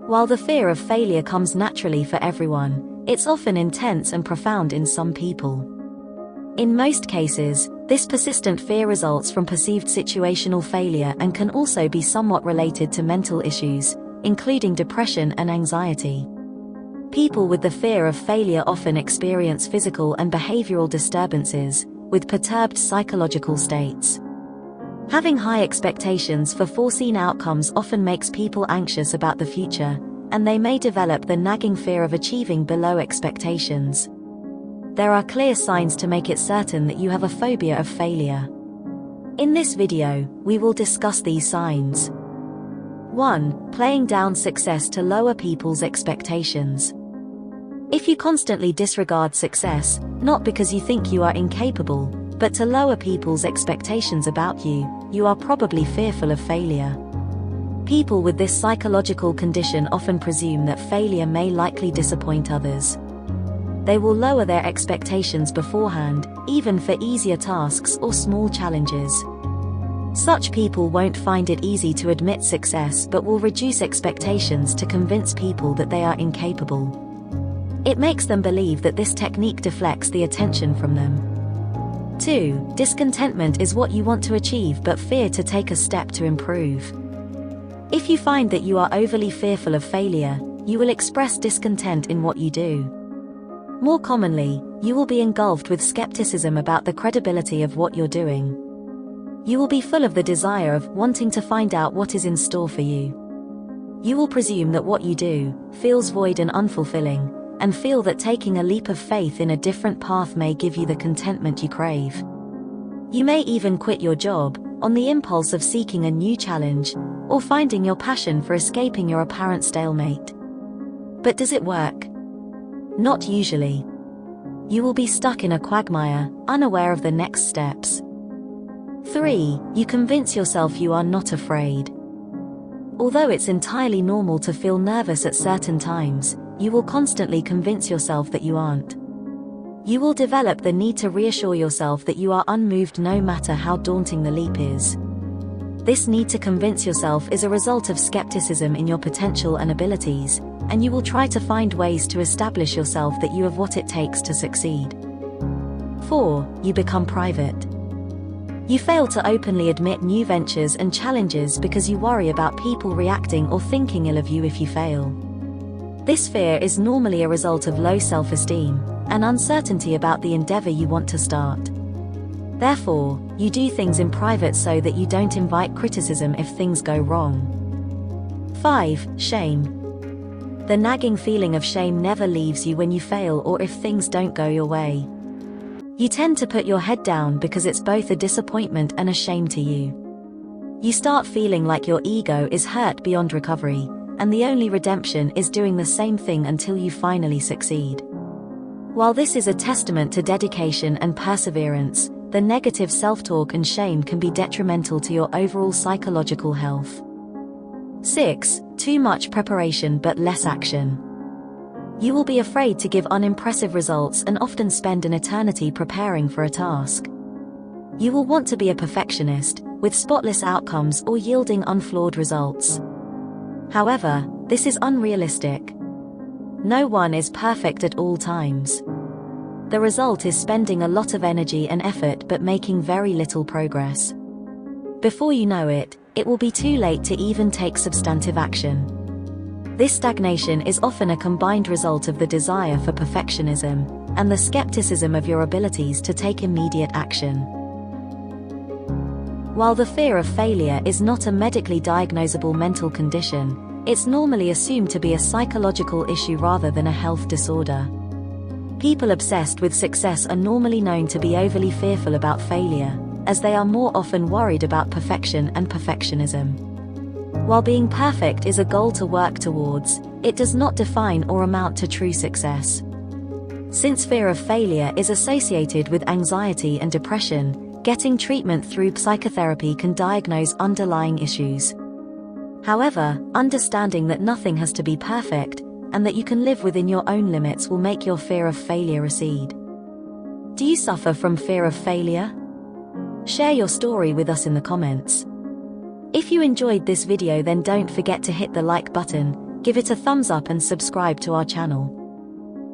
While the fear of failure comes naturally for everyone, it's often intense and profound in some people. In most cases, this persistent fear results from perceived situational failure and can also be somewhat related to mental issues, including depression and anxiety. People with the fear of failure often experience physical and behavioral disturbances, with perturbed psychological states. Having high expectations for foreseen outcomes often makes people anxious about the future, and they may develop the nagging fear of achieving below expectations. There are clear signs to make it certain that you have a phobia of failure. In this video, we will discuss these signs. 1. Playing down success to lower people's expectations. If you constantly disregard success, not because you think you are incapable, but to lower people's expectations about you, you are probably fearful of failure. People with this psychological condition often presume that failure may likely disappoint others. They will lower their expectations beforehand, even for easier tasks or small challenges. Such people won't find it easy to admit success but will reduce expectations to convince people that they are incapable. It makes them believe that this technique deflects the attention from them. 2. Discontentment is what you want to achieve but fear to take a step to improve. If you find that you are overly fearful of failure, you will express discontent in what you do. More commonly, you will be engulfed with skepticism about the credibility of what you're doing. You will be full of the desire of wanting to find out what is in store for you. You will presume that what you do feels void and unfulfilling, and feel that taking a leap of faith in a different path may give you the contentment you crave. You may even quit your job, on the impulse of seeking a new challenge, or finding your passion for escaping your apparent stalemate. But does it work? Not usually. You will be stuck in a quagmire, unaware of the next steps. 3. You convince yourself you are not afraid. Although it's entirely normal to feel nervous at certain times, you will constantly convince yourself that you aren't. You will develop the need to reassure yourself that you are unmoved no matter how daunting the leap is. This need to convince yourself is a result of skepticism in your potential and abilities, and you will try to find ways to establish yourself that you have what it takes to succeed. 4. You become private. You fail to openly admit new ventures and challenges because you worry about people reacting or thinking ill of you if you fail. This fear is normally a result of low self-esteem and uncertainty about the endeavor you want to start. Therefore, you do things in private so that you don't invite criticism if things go wrong. 5. Shame. The nagging feeling of shame never leaves you when you fail or if things don't go your way. You tend to put your head down because it's both a disappointment and a shame to you. You start feeling like your ego is hurt beyond recovery, and the only redemption is doing the same thing until you finally succeed. While this is a testament to dedication and perseverance, the negative self-talk and shame can be detrimental to your overall psychological health. 6. Too much preparation but less action. You will be afraid to give unimpressive results and often spend an eternity preparing for a task. You will want to be a perfectionist, with spotless outcomes or yielding unflawed results. However, this is unrealistic. No one is perfect at all times. The result is spending a lot of energy and effort but making very little progress. Before you know it, it will be too late to even take substantive action. This stagnation is often a combined result of the desire for perfectionism and the skepticism of your abilities to take immediate action. While the fear of failure is not a medically diagnosable mental condition, it's normally assumed to be a psychological issue rather than a health disorder. People obsessed with success are normally known to be overly fearful about failure, as they are more often worried about perfection and perfectionism. While being perfect is a goal to work towards, it does not define or amount to true success. Since fear of failure is associated with anxiety and depression, getting treatment through psychotherapy can diagnose underlying issues. However, understanding that nothing has to be perfect, and that you can live within your own limits will make your fear of failure recede. Do you suffer from fear of failure? Share your story with us in the comments. If you enjoyed this video, then don't forget to hit the like button, Give it a thumbs up and subscribe to our channel.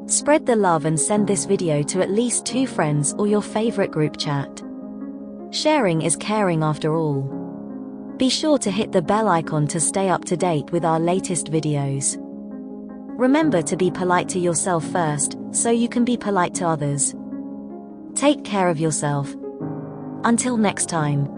Spread the love and send this video to at least 2 friends or your favorite group chat. Sharing is caring after all. Be sure to hit the bell icon to stay up to date with our latest videos. Remember to be polite to yourself first, so you can be polite to others. Take care of yourself. Until next time.